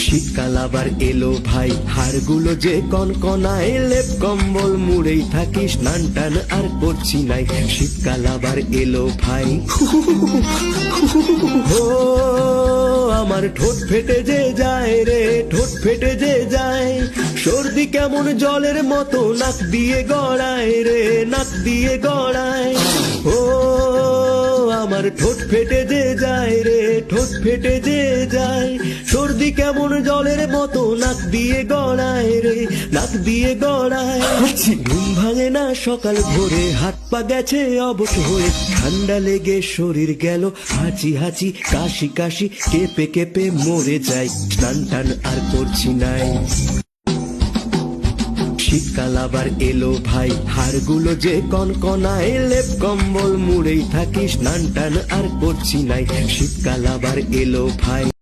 শীতকাল আবার এলো ভাই, হাড়গুলো যে কনকনায়, লেপ কম্বল মুড়েই থাকি, স্নান টান আর করছি নাই। শীতকাল আবার এলো ভাই, ও আমার ঠোঁট ফেটে যে যায় রে, ঠোঁট ফেটে যে যায়। সর্দি কেমন জলের মতো নাক দিয়ে গড়ায় রে, নাক দিয়ে গড়ায়। ও আমার ঠোঁট ফেটে যে যায় রে, ঠোঁট ফেটে যে যায়। সর্দি কেমন জলের মতো নাক দিয়ে গড়ায় রে, নাক দিয়ে গড়ায়। ঘুম ভাঙে না সকাল ভোরে, হাত পা গেছে অবশ হয়ে, ঠান্ডা লেগে শরীর গেল হাঁচি হাঁচি, কাশি কাশি, কেঁপে কেঁপে মরে যাই। স্নান টান আর করছি নাই। শীতকাল আবার এলো ভাই, হাড়গুলো যে কনকনায়, লেপ কম্বল মুড়েই থাকি, স্নান টান আর করছি নাই। শীতকাল আবার এলো ভাই।